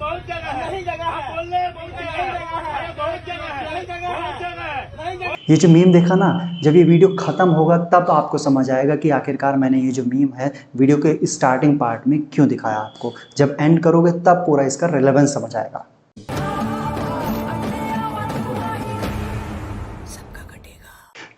बहुत जगह है, नहीं जगह है, बोलने बहुत जगह है, बहुत जगह है, नहीं जगह है, बहुत जगह है। ये जो मीम देखा ना, जब ये वीडियो खत्म होगा तब आपको समझ आएगा कि आखिरकार मैंने ये जो मीम है वीडियो के स्टार्टिंग पार्ट में क्यों दिखाया आपको। जब एंड करोगे तब पूरा इसका रिलेवेंस समझ आएगा।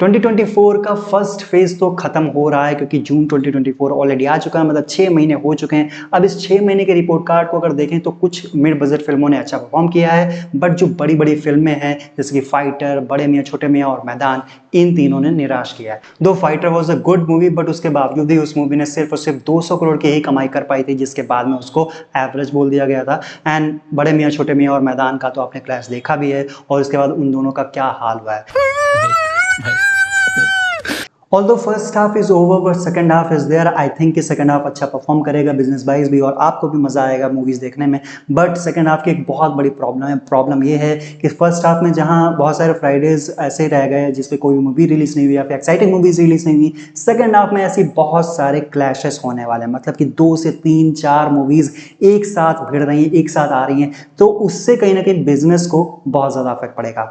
2024 का फर्स्ट फेज तो खत्म हो रहा है क्योंकि जून 2024 ऑलरेडी आ चुका है, मतलब 6 महीने हो चुके हैं। अब इस 6 महीने के रिपोर्ट कार्ड को अगर देखें तो कुछ मिड बजट फिल्मों ने अच्छा परफॉर्म किया है, बट जो बड़ी बड़ी फिल्में हैं जैसे कि फाइटर, बड़े मियां छोटे मियां और मैदान, इन तीनों ने निराश किया है। दो fighter was a good movie, but उसके बावजूद ही उस मूवी ने सिर्फ और सिर्फ 200 करोड़ की ही कमाई कर पाई थी, जिसके बाद में उसको एवरेज बोल दिया गया था। एंड बड़े मियां छोटे मियां और मैदान का तो आपने क्लैश देखा भी है, और उसके बाद उन दोनों का क्या हाल हुआ है। Although first half is over but second half is there, I think कि second half अच्छा परफॉर्म करेगा बिजनेस वाइज भी, और आपको भी मजा आएगा मूवीज देखने में। बट सेकंड हाफ की एक बहुत बड़ी प्रॉब्लम है। प्रॉब्लम ये है कि फर्स्ट हाफ में जहां बहुत सारे फ्राइडेज ऐसे रह गए जिसपे कोई मूवी रिलीज नहीं हुई या फिर एक्साइटिंग मूवीज रिलीज नहीं हुई, सेकंड हाफ में ऐसी बहुत सारे क्लैशेस होने वाले हैं, मतलब कि 2 से 3 4 मूवीज एक साथ भिड़ रही हैं, एक साथ आ रही हैं, तो उससे कहीं ना कहीं बिजनेस को बहुत ज्यादा इफेक्ट पड़ेगा।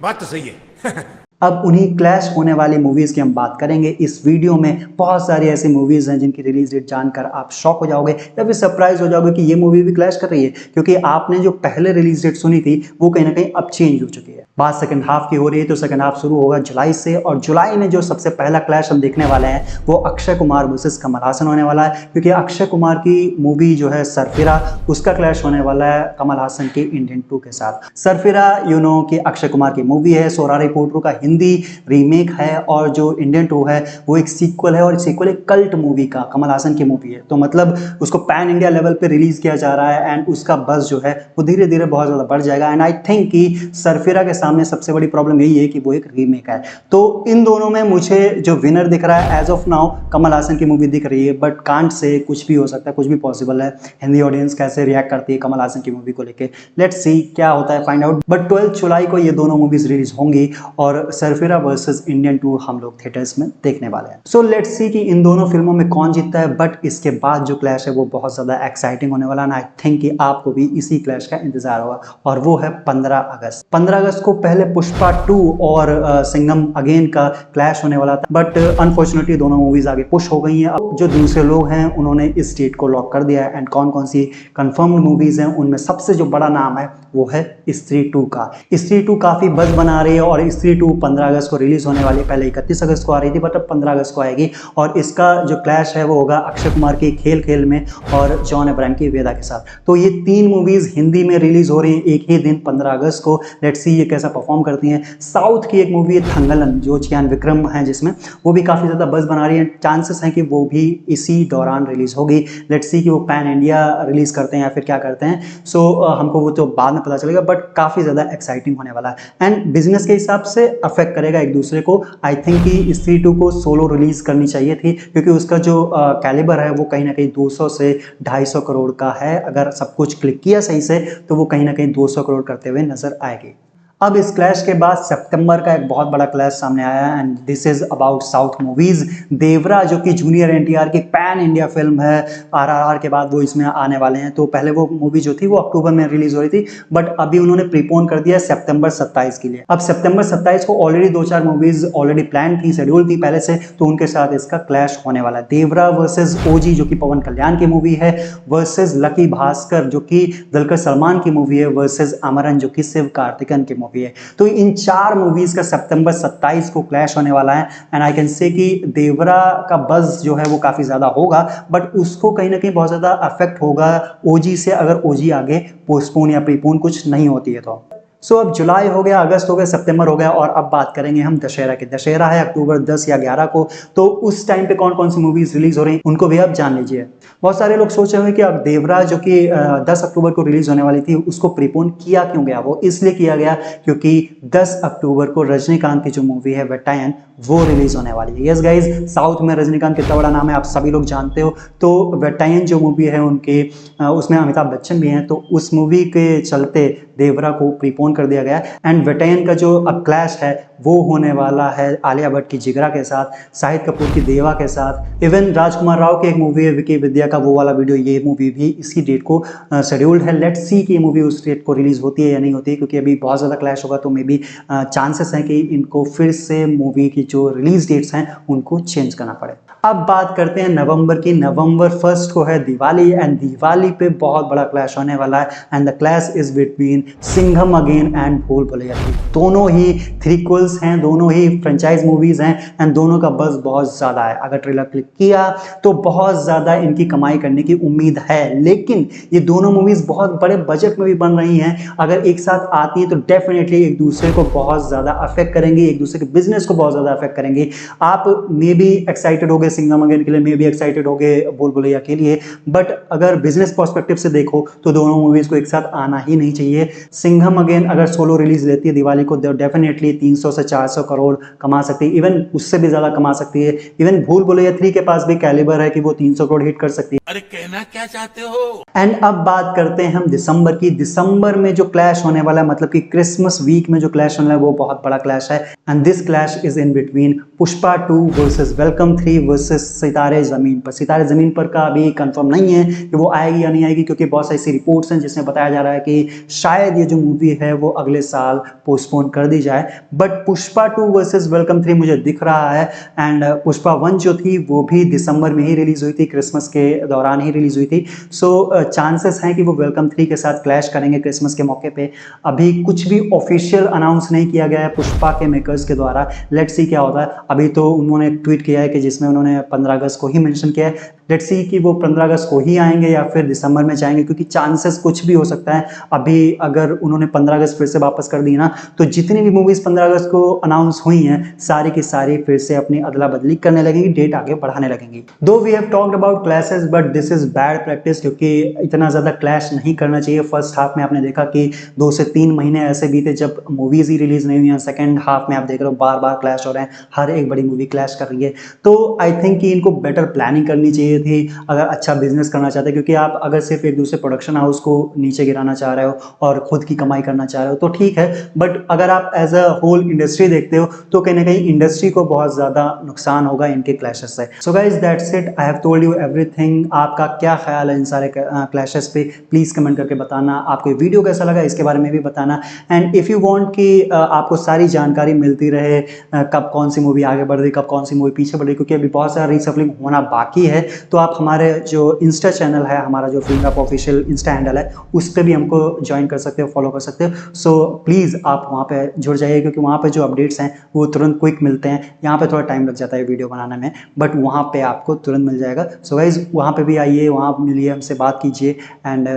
बात तो सही है। अब उन्हीं क्लैश होने वाली मूवीज की हम बात करेंगे इस वीडियो में। बहुत सारी ऐसी मूवीज हैं जिनकी रिलीज डेट जानकर आप शॉक हो जाओगे या फिर सरप्राइज हो जाओगे कि ये मूवी भी क्लैश कर रही है, क्योंकि आपने जो पहले रिलीज डेट सुनी थी वो कहीं ना कहीं अब चेंज हो चुकी है। बात सेकंड हाफ की हो रही है, तो सेकंड हाफ शुरू होगा जुलाई से, और जुलाई में जो सबसे पहला क्लैश हम देखने वाले हैं वो अक्षय कुमार वर्सेस कमल हासन होने वाला है, क्योंकि अक्षय कुमार की मूवी जो है सरफिरा, उसका क्लैश होने वाला है कमल हासन के इंडियन 2 के साथ। सरफिरा यू नो कि अक्षय कुमार की मूवी है, सोरा रिपोर्टर का हिंदी रीमेक है, और जो इंडियन 2 है वो एक सीक्वल है, और सीक्वल एक कल्ट मूवी का कमल हासन की मूवी है, तो मतलब उसको पैन इंडिया लेवल पे रिलीज किया जा रहा है, एंड उसका बस जो है वो धीरे धीरे बहुत ज्यादा बढ़ जाएगा। एंड आई थिंक कि सरफिरा के सामने सबसे बड़ी प्रॉब्लम यही है कि वो एक रीमेक है। तो इन दोनों में मुझे जो विनर दिख रहा है as of now Kamal Haasan की मूवी दिख रही है, बट कांट से कुछ भी हो सकता है, कुछ भी पॉसिबल है। हिंदी ऑडियंस कैसे रिएक्ट करती है कमल हासन की मूवी को लेके, लेट्स सी क्या होता है, फाइंड आउट। बट 12 जुलाई को ये दोनों मूवीज रिलीज होंगी, और सरफिरा वर्सेस इंडियन 2 हम लोग थिएटर्स में देखने वाले हैं। सो लेट्स सी कि इन दोनों फिल्मों में कौन जीतता है, बट इसके बाद जो क्लैश है वो बहुत ज्यादा एक्साइटिंग होने वाला है। आई थिंक कि आपको भी इसी क्लैश का इंतजार होगा, और वो है 15 अगस्त। 15 अगस्त को पहले पुष्पा 2 और सिंघम अगेन का क्लैश होने वाला था, बट अनफॉर्चुनेटली दोनों मूवीज आगे पुश हो गई हैं। अब जो दूसरे लोग हैं उन्होंने इस डेट को लॉक कर दिया है, एंड कौन कौन सी कंफर्म्ड मूवीज हैं उनमें सबसे जो बड़ा नाम है वो है स्त्री 2 का। स्त्री 2 काफी बज़ बना रही है, और स्त्री 2 15 अगस्त को रिलीज होने वाली है। पहले 31 अगस्त को आ रही थी, बट अब 15 अगस्त को आएगी, और इसका जो क्लैश है वो होगा अक्षय कुमार की खेल खेल में और जॉन अब्राहम की वेदा के साथ। तो ये 3 मूवीज हिंदी में रिलीज हो रही है एक ही दिन 15 अगस्त को। लेट्स सी ये कैसा परफॉर्म करती हैं। साउथ की एक मूवी है थंगलन, जो चियान विक्रम है जिसमें, वो भी काफी ज्यादा बज़ बना रही है। चांसेस हैं कि वो भी इसी दौरान रिलीज होगी। लेट्स सी कि वो पैन इंडिया रिलीज करते हैं या फिर क्या करते हैं। सो हमको वो तो बाद में पता चलेगा, बट काफी ज्यादा एक्साइटिंग होने वाला है, एंड बिजनेस के हिसाब से अफेक्ट करेगा एक दूसरे को। आई थिंक कि स्त्री 2 को सोलो रिलीज करनी चाहिए थी, क्योंकि उसका जो कैलिबर है वो कहीं ना कहीं 200 से 250 करोड़ का है। अगर सब कुछ क्लिक किया सही से तो वो कहीं ना कहीं 200 करोड़ करते हुए नजर आएगी। अब इस क्लैश के बाद सितंबर का एक बहुत बड़ा क्लैश सामने आया है, and this is about south movies. Devara जो कि जूनियर एनटीआर की पैन इंडिया फिल्म है, आरआरआर के बाद वो इसमें आने वाले हैं। तो पहले वो मूवी जो थी वो अक्टूबर में रिलीज हो रही थी, बट अभी उन्होंने प्रीपोन कर दिया सितंबर 27 के लिए। अब सितंबर 27 को ऑलरेडी 2-4 मूवीज ऑलरेडी प्लान थी, शेड्यूल थी पहले से, तो उनके साथ इसका क्लैश होने वाला है। देवरा वर्सेज ओजी जो कि पवन कल्याण की मूवी है, वर्सेज लकी भास्कर जो कि दुलकर सलमान की मूवी है, वर्सेज अमरन जो कि शिव कार्तिकेयन की मूवी है। तो इन 4 मूवीज का सितंबर 27 को क्लैश होने वाला है, एंड आई कैन से कि देवरा का बज़ जो है वो काफी ज्यादा होगा, बट उसको कहीं ना कहीं बहुत ज्यादा अफेक्ट होगा ओजी से, अगर ओजी आगे पोस्टपोन या प्रीपोन कुछ नहीं होती है तो। सो अब जुलाई हो गया, अगस्त हो गया, सितंबर हो गया, और अब बात करेंगे हम दशहरा की। दशहरा है अक्टूबर 10 या 11 को, तो उस टाइम पे कौन कौन सी मूवीज रिलीज हो रही हैं उनको भी आप जान लीजिए। बहुत सारे लोग सोच रहे हैं कि अब देवरा जो कि 10 अक्टूबर को रिलीज होने वाली थी उसको प्रीपोन किया क्यों गया। वो इसलिए किया गया क्योंकि 10 अक्टूबर को रजनीकांत की जो मूवी है वेटायन वो रिलीज होने वाली है। यस गाइज, साउथ में रजनीकांत कितना बड़ा नाम है आप सभी लोग जानते हो। तो वेटायन जो मूवी है उनके उसमें अमिताभ बच्चन भी हैं, तो उस मूवी के चलते देवरा को प्रीपोन कर दिया गया, एंड वेटायन का जो अब क्लैश है वो होने वाला है आलिया भट्ट की जिगरा के साथ, शाहिद कपूर की देवा के साथ, इवन राजकुमार राव की एक मूवी है विकी विद्या का, वो वाला वीडियो, ये मूवी भी इसी डेट को शेड्यूल्ड है। लेट्स सी कि ये मूवी उस डेट को रिलीज होती है या नहीं होती है, क्योंकि अभी बहुत ज़्यादा क्लैश होगा तो मे बी चांसेस हैं कि इनको फिर से मूवी की जो रिलीज डेट्स हैं उनको चेंज करना पड़े। अब बात करते हैं नवंबर की। नवंबर 1 को है दिवाली एंड दिवाली पे बहुत बड़ा क्लैश होने वाला है and the clash is between Singham again and भूल भुलैया 3। दोनों ही थ्रीक्वल्स हैं, दोनों ही फ्रेंचाइज मूवीज हैं एंड दोनों का बज़ बहुत ज़्यादा है। अगर ट्रेलर क्लिक किया तो बहुत ज़्यादा इनकी कमाई करने की उम्मीद है, लेकिन ये दोनों मूवीज बहुत बड़े बजट में भी बन रही हैं। अगर एक साथ आती हैं तो डेफिनेटली एक दूसरे को बहुत ज़्यादा अफेक्ट करेंगी, एक दूसरे के बिजनेस को बहुत ज़्यादा अफेक्ट करेंगी। आप मे बी एक्साइटेड हो गए सिंघम अगेन के लिए, मे बी एक्साइटेड हो गए भूल भुलैया के लिए, बट अगर बिजनेस पर्सपेक्टिव से देखो तो दोनों मूवीज को एक साथ आना ही नहीं चाहिए। सिंघम अगेन अगर सोलो रिलीज लेती है दिवाली को तो डेफिनेटली 300 से 400 करोड़ कमा सकती है, इवन उससे भी ज्यादा कमा सकती है। इवन भूल भुलैया 3 के पास भी कैलिबर है कि वो 300 करोड़ हिट कर सकती है। अरे कहना क्या चाहते हो? एंड अब बात करते हैं हम दिसंबर की। दिसंबर में जो क्लैश होने वाला है, मतलब कि क्रिसमस वीक में जो क्लैश होने वाला है वो बहुत बड़ा क्लैश है and this clash is in between Pushpa 2 versus welcome 3 versus सितारे जमीन पर। सितारे जमीन पर का अभी कंफर्म नहीं है कि वो आएगी या नहीं आएगी, क्योंकि बहुत सारी ऐसी रिपोर्ट्स हैं जिसमें बताया जा रहा है कि शायद ये जो मूवी है वो अगले साल पोस्टपोन कर दी जाए। बट पुष्पा 2 वर्सेस वेलकम 3 मुझे दिख रहा है एंड पुष्पा 1 जो थी वो भी दिसंबर में ही रिलीज हुई थी, क्रिसमस के दौरान ही रिलीज हुई थी। सो चांसेस हैं कि वो वेलकम 3 के साथ क्लैश करेंगे क्रिसमस के मौके पे। अभी कुछ भी ऑफिशियल अनाउंस नहीं किया गया है पुष्पा के मेकर्स के द्वारा, लेट्स सी क्या होता है। अभी तो उन्होंने एक ट्वीट किया है कि जिसमें उन्होंने 15 अगस्त को ही मेंशन किया है। लेट्स सी कि वो 15 अगस्त को ही आएंगे या फिर दिसंबर में जाएंगे, क्योंकि चांसेस कुछ भी हो सकता है। अभी अगर उन्होंने 15 अगस्त फिर से वापस कर दी ना तो जितनी भी मूवीज 15 अगस्त को अनाउंस हुई हैं सारी की सारी फिर से अपनी अदला बदली करने लगेंगी, डेट आगे बढ़ाने लगेंगी। Though we have talked about clashes but this is bad practice, क्योंकि इतना ज्यादा क्लैश नहीं करना चाहिए। फर्स्ट हाफ में आपने देखा कि 2 से 3 महीने ऐसे बीते जब मूवीज ही रिलीज नहीं हुई हैं। सेकेंड हाफ में आप देख रहे हो बार बार क्लैश हो रहे हैं, हर एक बड़ी मूवी क्लैश कर रही है। तो आई थिंक कि इनको बेटर प्लानिंग करनी चाहिए थी अगर अच्छा बिजनेस करना चाहते हैं, क्योंकि आप अगर सिर्फ एक दूसरे प्रोडक्शन हाउस को नीचे गिराना चाह रहे हो और खुद की कमाई करना चाह रहे हो तो ठीक है, बट अगर आप एज अ होल इंडस्ट्री देखते हो तो कहीं ना कहीं इंडस्ट्री को बहुत ज्यादा नुकसान होगा इनके क्लैशेस से। So guys that's it, I have told you everything. आपका क्या ख्याल है इन सारे क्लैशेस पे, प्लीज कमेंट करके बताना। आपको वीडियो कैसा लगा इसके बारे में भी बताना। एंड इफ यू वांट कि आपको सारी जानकारी मिलती रहे कब कौन सी मूवी आगे बढ़ रही, कब कौन सी मूवी पीछे बढ़ रही, क्योंकि अभी बहुत सारा रीसफलिंग होना बाकी है, तो आप हमारे जो इंस्टा चैनल है, हमारा जो film rap official insta handle है, उस पर भी हमको ज्वाइन कर सकते हो, फॉलो कर सकते हो। सो प्लीज़ आप वहाँ पे जुड़ जाइए, क्योंकि वहाँ पे जो अपडेट्स हैं वो तुरंत क्विक मिलते हैं। यहाँ पे थोड़ा टाइम लग जाता है वीडियो बनाने में, बट वहाँ पे आपको तुरंत मिल जाएगा। सो गाइज वहाँ पे भी आइए, वहाँ मिलिए, हमसे बात कीजिए एंड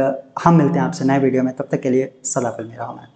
हम मिलते हैं आपसे नए वीडियो में। तब तक के लिए सदा फिल्मी रहो। मैं